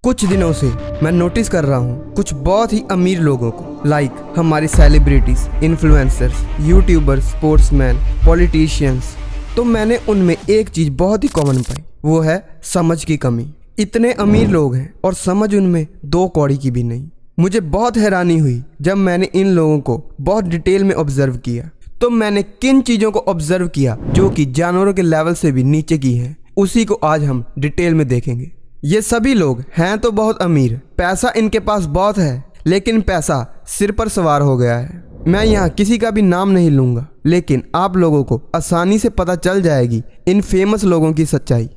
कुछ दिनों से मैं नोटिस कर रहा हूँ कुछ बहुत ही अमीर लोगों को, लाइक हमारी celebrities, influencers, YouTubers, sportsman, politicians. तो मैंने उनमें एक चीज़ बहुत ही कॉमन पाई, वो है समझ की कमी। इतने अमीर लोग हैं और समझ उनमें दो कौड़ी की भी नहीं। मुझे बहुत हैरानी हुई जब मैंने इन लोगों को बहुत डिटेल में ऑब्जर्व किया। तो मैंने किन चीज़ों को ऑब्जर्व किया जो कि जानवरों के लेवल से भी नीचे की हैं, उसी को आज हम डिटेल में देखेंगे। ये सभी लोग हैं तो बहुत अमीर, पैसा इनके पास बहुत है, लेकिन पैसा सिर पर सवार हो गया है। मैं यहाँ किसी का भी नाम नहीं लूँगा, लेकिन आप लोगों को आसानी से पता चल जाएगी इन फेमस लोगों की सच्चाई।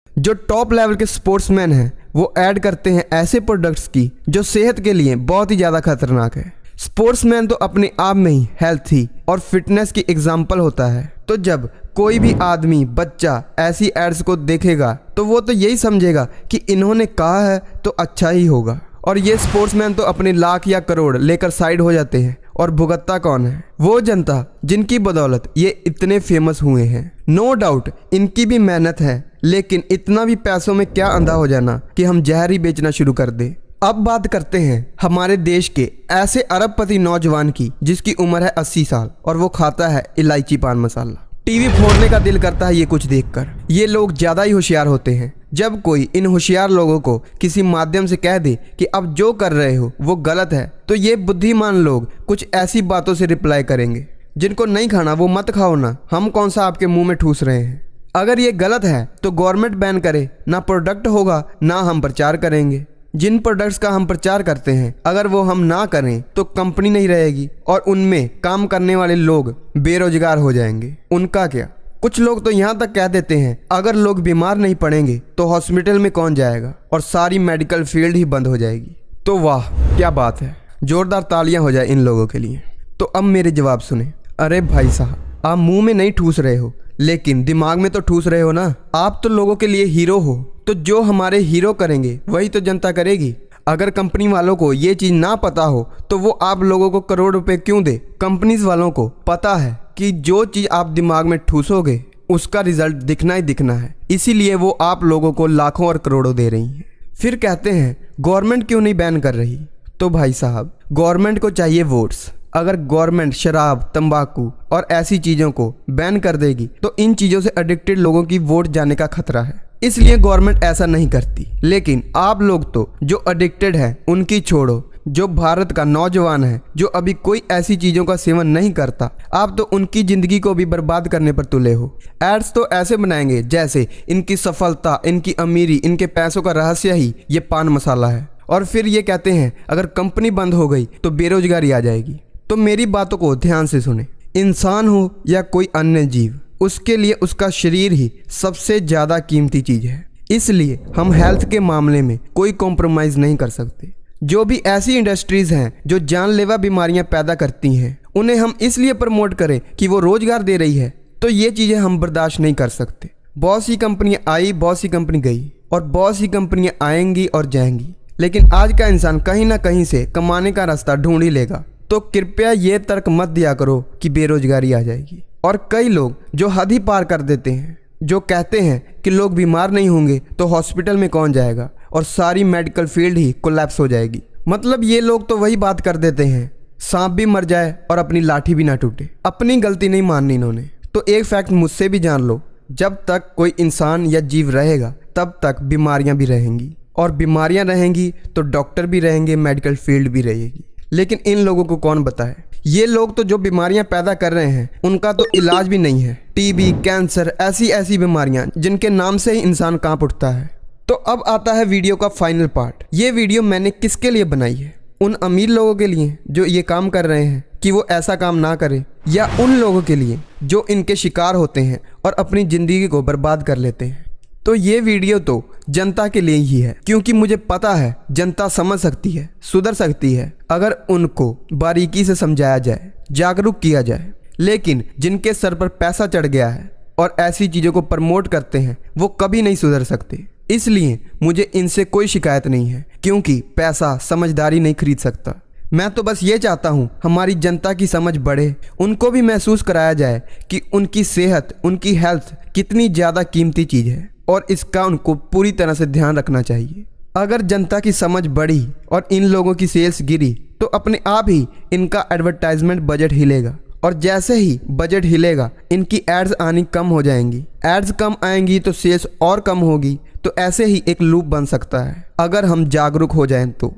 जो टॉप लेवल के स्पोर्ट्समैन हैं वो ऐड करते हैं ऐसे प्रोडक्ट्स की जो सेहत के लिए बहुत ही ज़्यादा खतरनाक है। स्पोर्ट्समैन तो अपने आप में ही हेल्थी और फिटनेस की एग्जाम्पल होता है। तो जब कोई भी आदमी, बच्चा ऐसी एड्स को देखेगा तो वो तो यही समझेगा कि इन्होंने कहा है तो अच्छा ही होगा। और ये स्पोर्ट्समैन तो अपने लाख या करोड़ लेकर साइड हो जाते हैं। और भुगतता कौन है? वो जनता जिनकी बदौलत ये इतने फेमस हुए हैं। नो डाउट इनकी भी मेहनत है, लेकिन इतना भी पैसों में क्या अंधा हो जाना कि हम जहर ही बेचना शुरू कर दें। अब बात करते हैं हमारे देश के ऐसे अरबपति नौजवान की जिसकी उम्र है 80 साल और वो खाता है इलायची पान मसाला। टीवी फोड़ने का दिल करता है ये कुछ देखकर। ये लोग ज़्यादा ही होशियार होते हैं। जब कोई इन होशियार लोगों को किसी माध्यम से कह दे कि अब जो कर रहे हो वो गलत है, तो ये बुद्धिमान लोग कुछ ऐसी बातों से रिप्लाई करेंगे, जिनको नहीं खाना वो मत खाओ ना, हम कौन सा आपके मुंह में ठूस रहे हैं। अगर ये गलत है तो गवर्नमेंट बैन करे, ना प्रोडक्ट होगा ना हम प्रचार करेंगे। जिन प्रोडक्ट्स का हम प्रचार करते हैं अगर वो हम ना करें तो कंपनी नहीं रहेगी और उनमें काम करने वाले लोग बेरोजगार हो जाएंगे। उनका क्या? कुछ लोग तो यहाँ तक कह देते हैं अगर लोग बीमार नहीं पड़ेंगे तो हॉस्पिटल में कौन जाएगा और सारी मेडिकल फील्ड ही बंद हो जाएगी। तो वाह क्या बात है, जोरदार तालियां हो जाए इन लोगों के लिए। तो अब मेरे जवाब सुने। अरे भाई साहब, आप मुंह में नहीं ठूस रहे हो लेकिन दिमाग में तो ठूस रहे हो ना। आप तो लोगों के लिए हीरो हो, तो जो हमारे हीरो करेंगे वही तो जनता करेगी। अगर कंपनी वालों को ये चीज़ ना पता हो तो वो आप लोगों को करोड़ रुपए क्यों दे? कंपनीज वालों को पता है कि जो चीज़ आप दिमाग में ठूसोगे उसका रिजल्ट दिखना ही दिखना है, इसीलिए वो आप लोगों को लाखों और करोड़ों दे रही हैं। फिर कहते हैं गवर्नमेंट क्यों नहीं बैन कर रही? तो भाई साहब, गवर्नमेंट को चाहिए वोट्स। अगर गवर्नमेंट शराब, तंबाकू और ऐसी चीज़ों को बैन कर देगी तो इन चीज़ों से एडिक्टेड लोगों की वोट जाने का खतरा है, इसलिए गवर्नमेंट ऐसा नहीं करती। लेकिन आप लोग तो जो एडिक्टेड हैं उनकी छोड़ो, जो भारत का नौजवान है जो अभी कोई ऐसी चीज़ों का सेवन नहीं करता, आप तो उनकी ज़िंदगी को भी बर्बाद करने पर तुले हो। एड्स तो ऐसे बनाएंगे जैसे इनकी सफलता, इनकी अमीरी, इनके पैसों का रहस्य ही ये पान मसाला है। और फिर ये कहते हैं अगर कंपनी बंद हो गई तो बेरोजगारी आ जाएगी। तो मेरी बातों को ध्यान से सुने। इंसान हो या कोई अन्य जीव, उसके लिए उसका शरीर ही सबसे ज़्यादा कीमती चीज़ है। इसलिए हम हेल्थ के मामले में कोई कॉम्प्रोमाइज़ नहीं कर सकते। जो भी ऐसी इंडस्ट्रीज़ हैं जो जानलेवा बीमारियां पैदा करती हैं, उन्हें हम इसलिए प्रमोट करें कि वो रोज़गार दे रही है, तो ये चीज़ें हम बर्दाश्त नहीं कर सकते। बहुत सी कंपनियाँ आई, बहुत सी कंपनी गई और बहुत सी कंपनियाँ आएंगी और जाएंगी, लेकिन आज का इंसान कहीं ना कहीं से कमाने का रास्ता ढूंढ ही लेगा। तो कृपया ये तर्क मत दिया करो कि बेरोजगारी आ जाएगी। और कई लोग जो हद ही पार कर देते हैं, जो कहते हैं कि लोग बीमार नहीं होंगे तो हॉस्पिटल में कौन जाएगा और सारी मेडिकल फील्ड ही कोलैप्स हो जाएगी। मतलब ये लोग तो वही बात कर देते हैं, सांप भी मर जाए और अपनी लाठी भी ना टूटे। अपनी गलती नहीं माननी इन्होंने। तो एक फैक्ट मुझसे भी जान लो, जब तक कोई इंसान या जीव रहेगा तब तक बीमारियां भी रहेंगी, और बीमारियां रहेंगी तो डॉक्टर भी रहेंगे, मेडिकल फील्ड भी रहेगी। लेकिन इन लोगों को कौन बताए? ये लोग तो जो बीमारियां पैदा कर रहे हैं उनका तो इलाज भी नहीं है। टीबी, कैंसर, ऐसी बीमारियां जिनके नाम से ही इंसान कांप उठता है। तो अब आता है वीडियो का फाइनल पार्ट। ये वीडियो मैंने किसके लिए बनाई है? उन अमीर लोगों के लिए जो ये काम कर रहे हैं कि वो ऐसा काम ना करें, या उन लोगों के लिए जो इनके शिकार होते हैं और अपनी ज़िंदगी को बर्बाद कर लेते हैं? तो ये वीडियो तो जनता के लिए ही है, क्योंकि मुझे पता है जनता समझ सकती है, सुधर सकती है अगर उनको बारीकी से समझाया जाए, जागरूक किया जाए। लेकिन जिनके सर पर पैसा चढ़ गया है और ऐसी चीज़ों को प्रमोट करते हैं वो कभी नहीं सुधर सकते। इसलिए मुझे इनसे कोई शिकायत नहीं है, क्योंकि पैसा समझदारी नहीं खरीद सकता। मैं तो बस ये चाहता हूँ हमारी जनता की समझ बढ़े, उनको भी महसूस कराया जाए कि उनकी सेहत, उनकी हेल्थ कितनी ज़्यादा कीमती चीज़ है और इसका उनको पूरी तरह से ध्यान रखना चाहिए। अगर जनता की समझ बढ़ी और इन लोगों की सेल्स गिरी तो अपने आप ही इनका एडवर्टाइजमेंट बजट हिलेगा, और जैसे ही बजट हिलेगा इनकी एड्स आनी कम हो जाएंगी। एड्स कम आएंगी तो सेल्स और कम होगी। तो ऐसे ही एक लूप बन सकता है अगर हम जागरूक हो जाएं तो।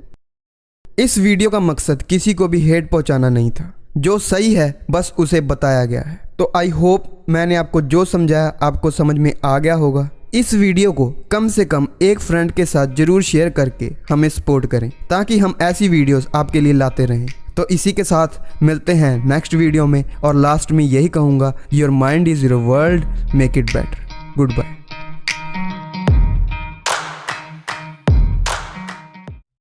इस वीडियो का मकसद किसी को भी हेट पहुंचाना नहीं था, जो सही है बस उसे बताया गया है। तो आई होप मैंने आपको जो समझाया आपको समझ में आ गया होगा। इस वीडियो को कम से कम एक फ्रेंड के साथ जरूर शेयर करके हमें सपोर्ट करें, ताकि हम ऐसी वीडियोस आपके लिए लाते रहें। तो इसी के साथ मिलते हैं नेक्स्ट वीडियो में, और लास्ट में यही कहूँगा, your mind is your world, make it better. Good bye.